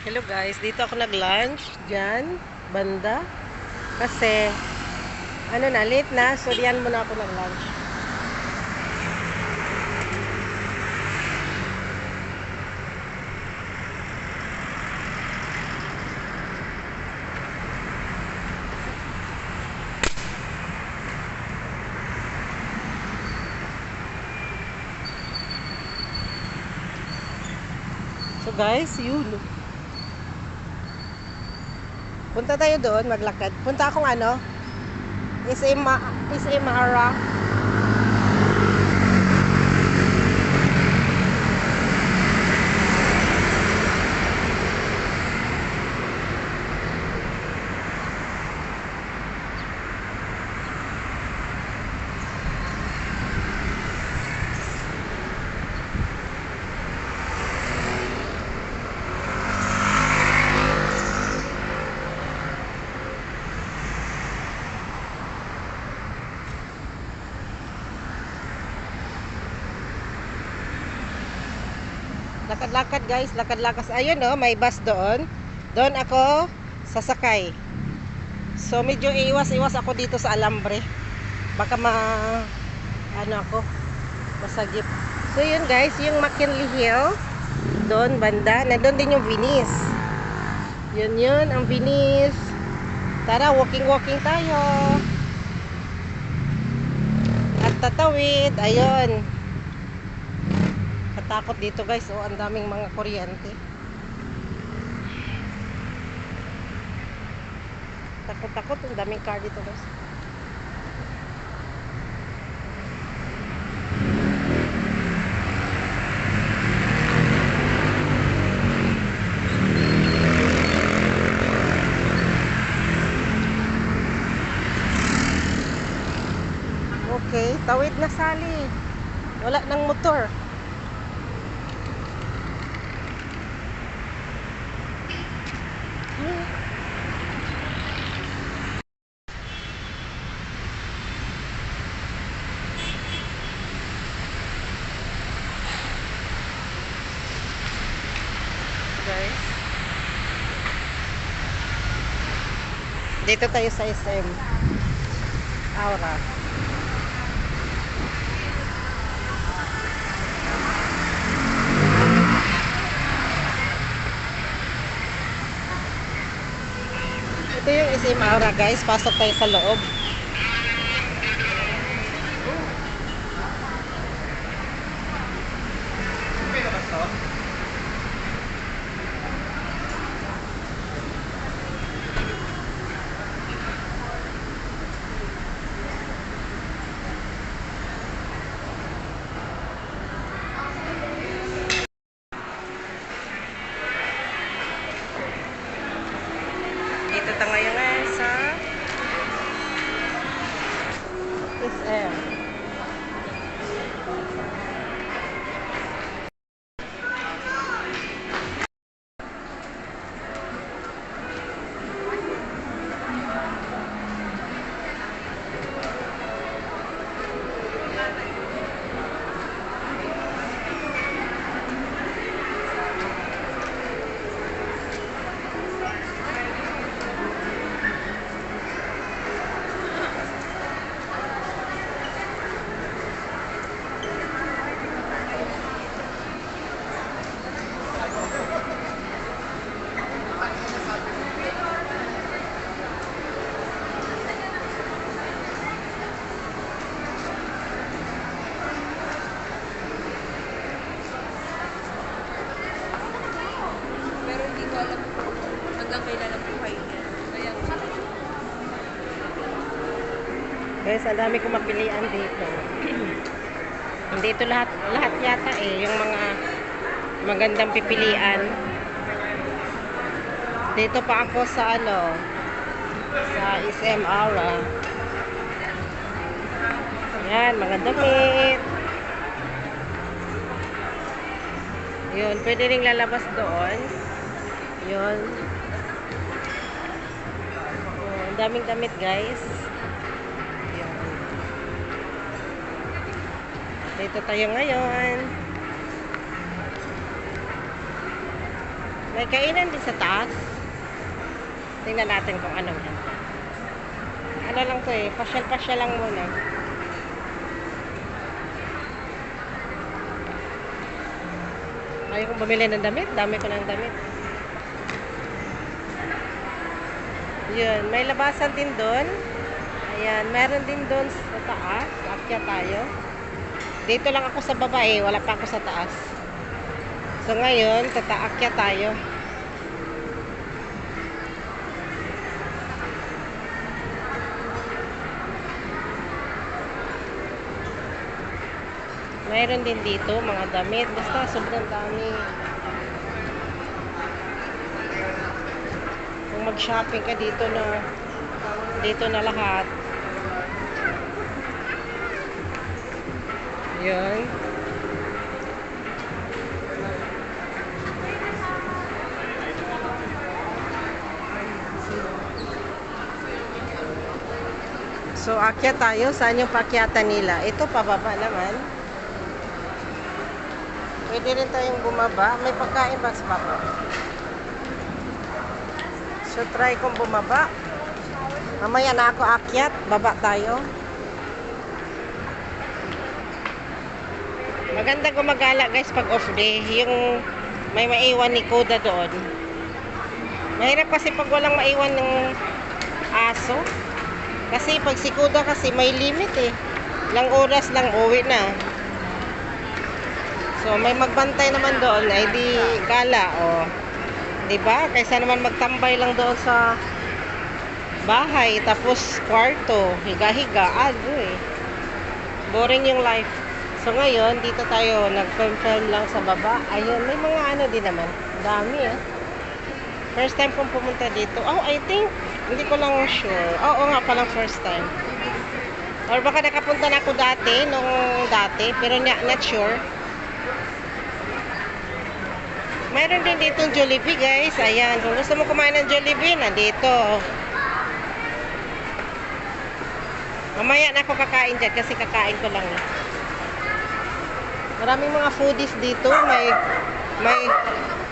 Hello guys, dito ako nag-lunch dyan, banda. Kasi, ano na, late na. So, diyan muna ako nag-lunch. So guys, yun. Punta tayo doon, maglakad. Punta akong ano, SM Mara. Lakad-lakad guys, lakad-lakas. Ayun oh, may bus doon. Doon ako sasakay. So medyo iwas-iwas ako dito sa Alambre. Baka ano ako, masagip. So yun guys, yung McKinley Hill, doon banda, nandun din yung Venice. Yun ang Venice. Tara, walking tayo. At tatawid, ayun. Katakot dito guys, oh, ang daming mga kuryente. Takot-takot, ang daming car dito guys. Okay, tawid na Sally. Wala nang motor. Guys. Dito tayo sa SM Aura. Ito yung SM Aura guys. Pasok tayo sa loob. Dito tayo ngayon sa SM. Pero hindi ko alam kung hanggang kailan ang buhay niya. Kaya Guys, ang dami kong mapilian dito. Dito lahat yata eh, yung mga magandang pipilian. Dito pa ako sa ano, sa SM Aura. Yan, mga damit. Yun, pwede ring lalabas doon. Yun. Oh, ang daming damit guys. Yun. Dito tayo ngayon. May kainan din sa taas. Tingnan natin kung ano yan. Ano lang to eh, pasyal-pasyal lang muna. Ayaw kong bumili ng damit, dami ko ng damit. Yun, may labasan din doon. Ayan, meron din doon sa taas. Akyat tayo. Dito lang ako sa baba eh, wala pa ako sa taas. So ngayon, tataakyat tayo. Mayroon din dito mga damit. Basta sobrang dami. Kung mag-shopping ka dito na lahat. Yun. So, akyat tayo. Saan yung paakyatan nila? Ito, pababa naman. Pwede rin tayong bumaba. May pagkain ba sa baba? So, try kong bumaba. Mamaya na ako akyat. Baba tayo. Maganda gumagala guys pag off day. Yung may maiwan ni Koda doon. Mahirap kasi pag walang maiwan ng aso. Kasi pag si Koda kasi may limit eh. Ilang oras lang uwi na. So may magbantay naman doon ay di gala o. 'Di ba? Kaysa naman magtambay lang doon sa bahay tapos kwarto, higa-higa, eh. Boring yung life. So ngayon, dito tayo nag-film lang sa baba. Ayun, may mga ano din naman. Dami eh. First time kong pumunta dito. Oh, I think, hindi ko lang sure. Oo nga palang first time. Or baka nakapunta na ako dati, pero not sure. Mayroon din dito yung Jollibee guys. Ayan, kung gusto mo kumain ng Jollibee, nandito. Mamaya na ako kakain dyan kasi kakain ko lang. Maraming mga foodies dito.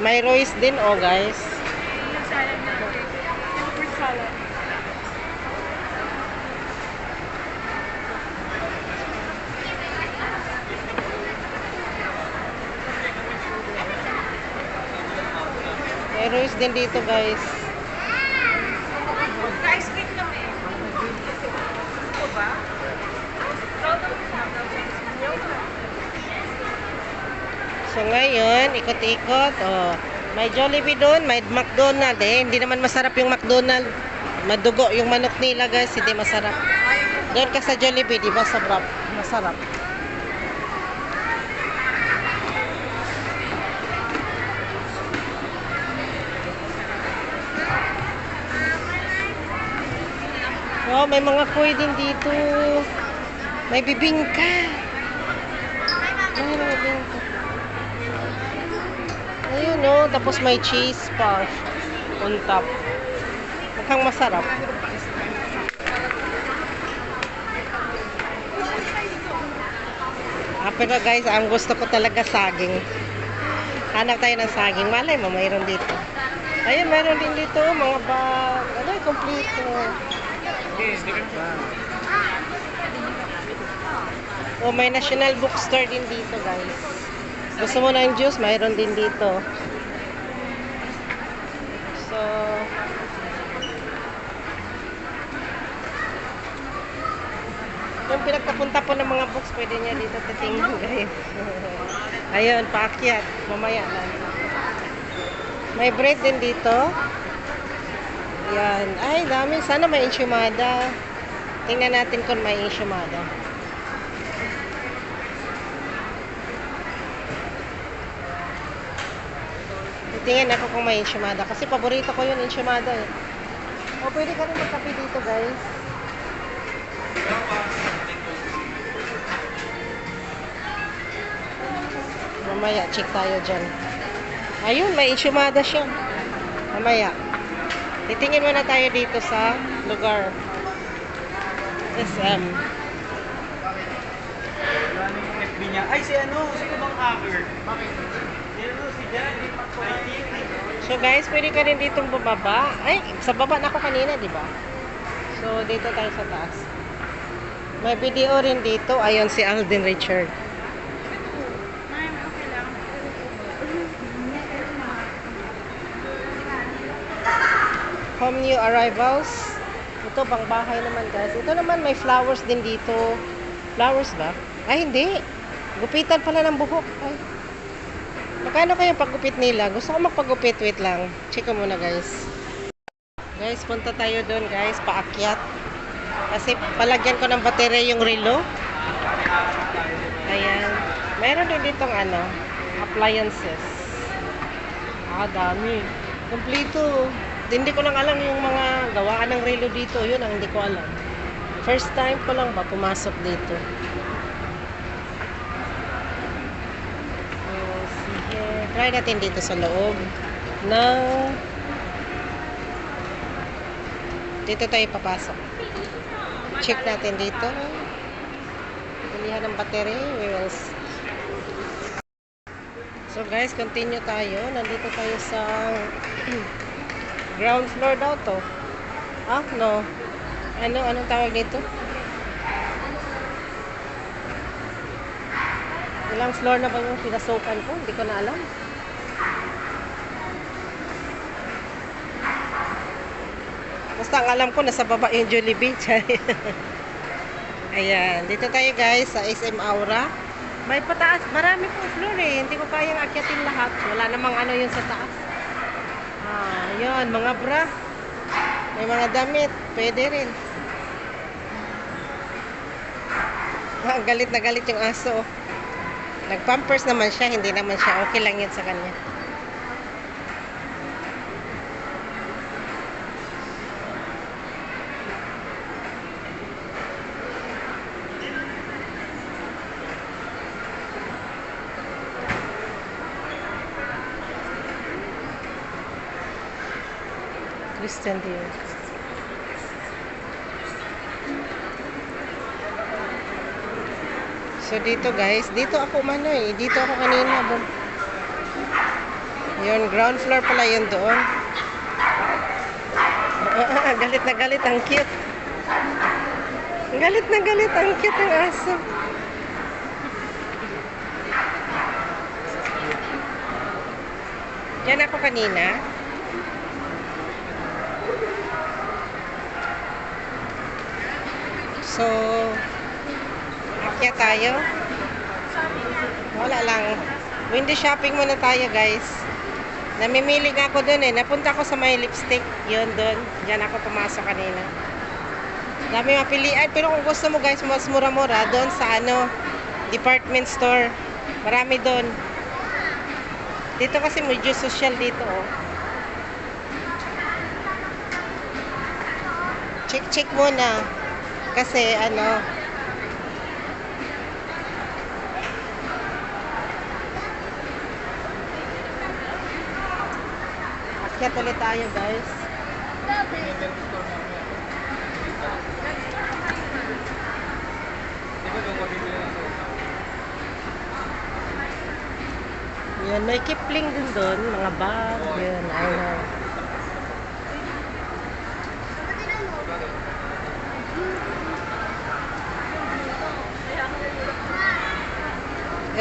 May Royce din, oh guys. Yung salad na. Yung fruit salad. May Royce din dito guys. Ice cream kami. Gusto ba? So ngayon, ikot-ikot. Oh, may Jollibee doon, may McDonald's eh. Hindi naman masarap yung McDonald's. Madugo yung manok nila guys, hindi masarap. Doon ka sa Jollibee, di ba sarap? Masarap. Oh, may mga kuy din dito. May bibingka. Ay, may bibingka. Ayun oh, tapos may cheese pa on top. Mukhang masarap. Pero guys, ang gusto ko talaga saging. Hanap tayo ng saging. Malay mo, mayroon dito. Ayun, mayroon din dito mga bag. Ano, kompleto. Oh, may National Bookstore din dito guys. Gusto mo ng juice? Mayroon din dito. So, yung pinagtapunta po ng mga books, pwede niya dito titingnan guys. Ayun, paakyat. Mamaya lang. May bread din dito. Yan. Ay, dami. Sana may enchimada. Tingnan natin kung may enchimada. Tingnan ako kung may enchimada. Kasi paborito ko yung enchimada eh. O, pwede ka rin magkape dito guys. Mamaya, check tayo dyan. Ayun, may enchimada siya. Mamaya. Titingin muna tayo dito sa lugar. SM. FB niya. Ay, si ano? Si Kubang Hacker. Bakit? Si Jan, So guys, pwede ka rin ditong bumaba. Ay, sa baba na ako kanina, di ba? So, dito tayo sa taas. May video rin dito. Ayun si Alden Richard. Home new arrivals. Ito, pang bahay naman guys. Ito naman, may flowers din dito. Flowers ba? Ay, hindi. Gupitan pala ng buhok. Ay. Magkano kayong paggupit nila? Gusto ko magpagupit. Wait lang. Check ko muna guys. Guys, punta tayo doon guys. Paakyat. Kasi palagyan ko ng baterya yung relo. Ayan. Meron din ditong ano, appliances. Ah, dami. Kompleto. Hindi ko lang alam yung mga gawaan ng relo dito. Yun ang hindi ko alam. First time ko lang ba pumasok dito. Sige. Try natin dito sa loob. Dito tayo papasok. Check natin dito. Pilihan ng battery. We will see. So guys, continue tayo. Nandito tayo sa ground floor daw to. Ah, no. Anong tawag dito? Ilang floor na ba yung pinasukan ko? Hindi ko na alam. Basta ang alam ko, nasa baba yung Jollibee. Ayan. Dito tayo guys sa SM Aura. May pataas. Marami pong floor eh. Hindi ko kayang akyatin lahat. Wala namang ano yun sa taas. Ah, yun. Mga bra. May mga damit. Pwede rin. Ah, galit na galit yung aso. Nag-pampers naman siya. Hindi naman siya. Okay lang yun sa kanya. Christian Dior. So dito guys, dito ako umano eh. Dito ako kanina. Yun, ground floor pala yun doon. Galit na galit, ang cute. Galit na galit, ang cute ng aso. Yan ako kanina. So, akyat tayo. Wala lang. Window shopping muna tayo, guys. Namimili nga ako dun eh. Napunta ako sa may lipstick. Yun dun. Diyan ako pumasok kanina. Dami mapilian. Pero kung gusto mo, guys, mas mura-mura, dun sa ano, department store. Marami dun. Dito kasi medyo social dito, oh. Check muna. Kasi ano, akyat ulit tayo guys. Yan, may Kipling din doon, mga bag, yun, ayun.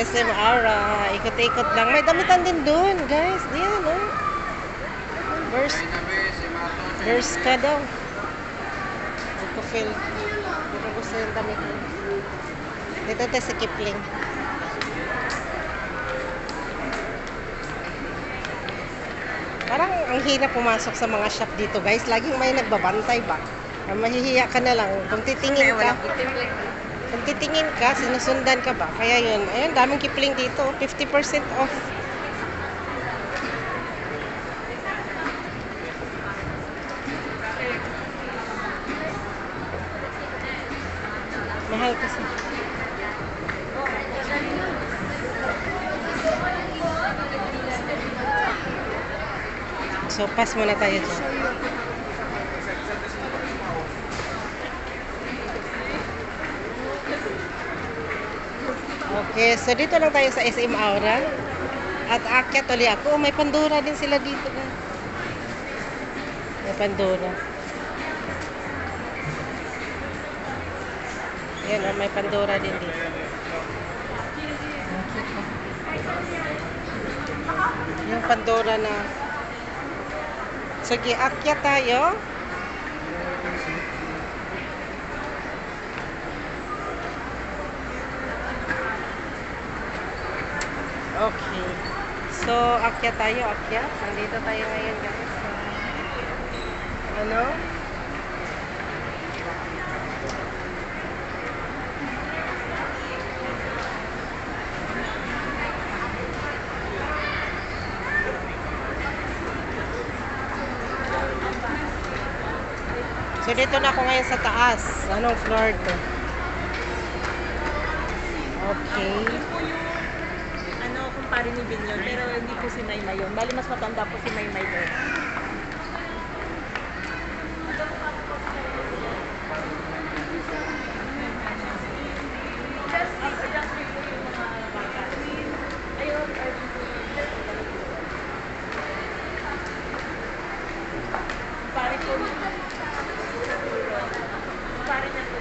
SM Aura, ikot-ikot lang. May damitan din doon, guys. Diyan, oh. Burst ka daw. Hindi ko feel. Hindi ko gusto yung damit ko. Dito tayo si Kipling. Parang ang hirap pumasok sa mga shop dito, guys. Laging may nagbabantay ba? Mahihiya ka na lang. Kung titingin ka. Kung titingin ka, sinusundan ka ba? Kaya yun. Ayun, daming Kipling dito. 50% off. Mahal kasi. So, pass muna tayo dyan. Okay, so dito lang tayo sa SM Aura. At akyat ulit ako. May Pandora din sila dito. May Pandora. Yan, oh, may Pandora din dito. Yung Pandora na. Sige, akyat tayo. Okay. So, akyat tayo, akyat. Nandito tayo ngayon, guys. Ano? So, dito na ako ngayon sa taas. Anong floor to? Okay. Ano, kumpare ni Bin yun, pero hindi po si Maymay yun. Bali, mas matanda po si Maymay doon. Kumpare po kumpare niya po.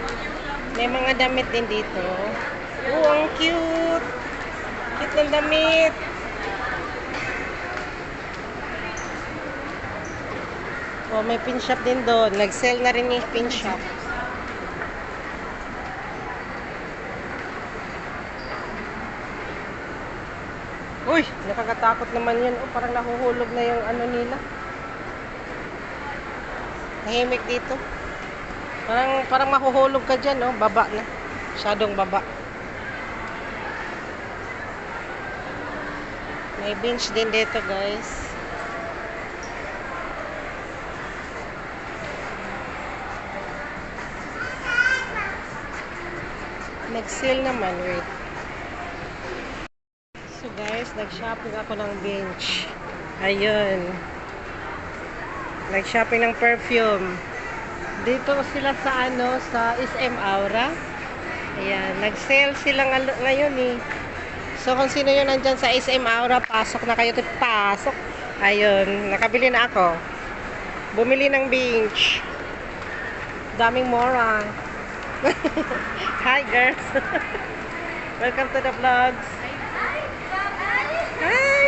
May mga damit din dito. Oh, ang cute! Cute ng damit! Oh, may pin shop din doon. Nag-sell na rin yung pin shop. Uy, nakakatakot naman yun. Oh, parang nahuhulog na yung ano nila. Tahimik dito. Parang mahuhulog ka dyan, oh. Baba na. Masyadong baba. May bench din dito, guys. Nag-sale naman, wait. So guys, nag-shopping ako ng bench. Ayun. Nag-shopping ng perfume. Dito sila sa ano, sa SM Aura. Ayan, nag-sale sila ngayon eh. So kung sino yun nandyan sa SM Aura, pasok na kayo. Pasok. Ayun, nakabili na ako. Bumili ng bench. Daming mora. Hi girls. Welcome to the vlogs. Hi.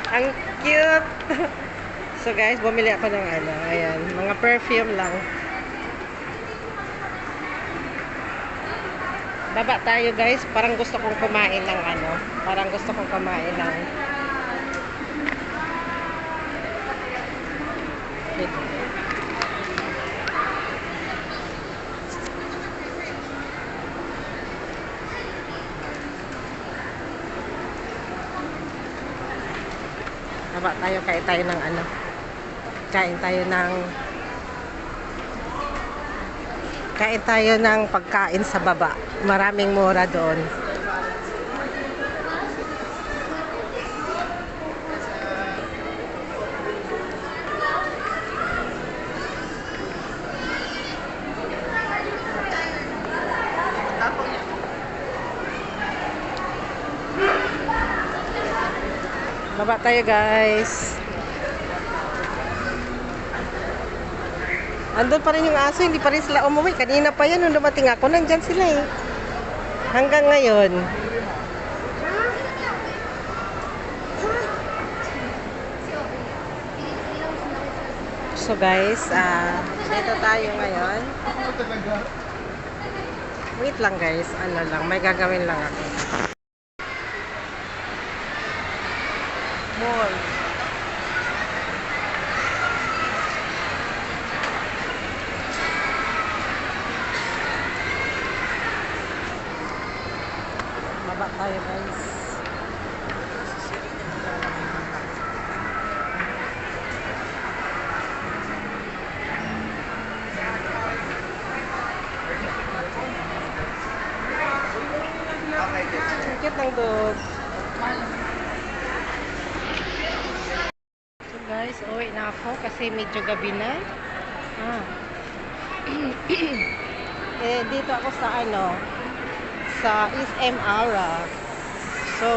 Ang cute. So guys, bumili ako ng ano, ayan, mga perfume lang. Baba tayo guys, parang gusto kong kumain ng ano, parang gusto kong kumain ng baba tayo, kain tayo ng ano, kain tayo ng pagkain sa baba. Maraming mura doon. Baba tayo guys. Andun pa rin yung aso, hindi pa rin sila umuwi. Kanina pa yan, nung dumating ako, nandyan sila eh. Hanggang ngayon. So guys, dito tayo ngayon. Wait lang guys, ano lang, may gagawin lang ako. Mall. Baba tayo guys. Sakit ng dog. So guys, uwi na ako kasi medyo gabi na. Eh, dito ako sa ano, sa SM Aura. So,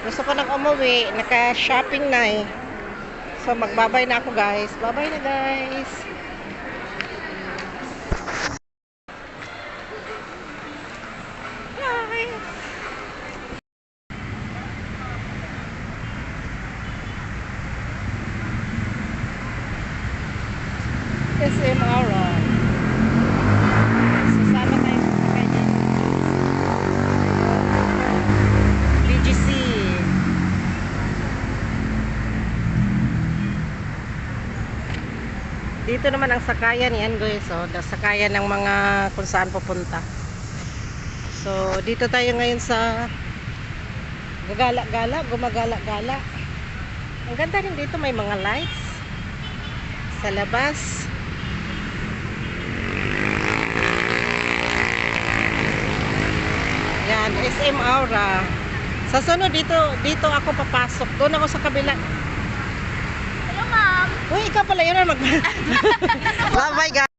gusto ko nang umuwi, naka-shopping na eh. So magbabay na ako guys. Bye-bye na guys. Bye. SM Aura. So sana tayo sasakay dyan. BGC. Dito naman ang sakayan yan guys. So, sakayan ng mga kung saan pupunta. So, dito tayo ngayon sa gagala-gala, gumagala-gala. Ang ganda rin dito, may mga lights sa labas. Yan, SM Aura. Sa sunod dito ako papasok. Doon ako sa kabila. Hello, ma'am. Uy, ikaw pala yun. Bye-bye guys.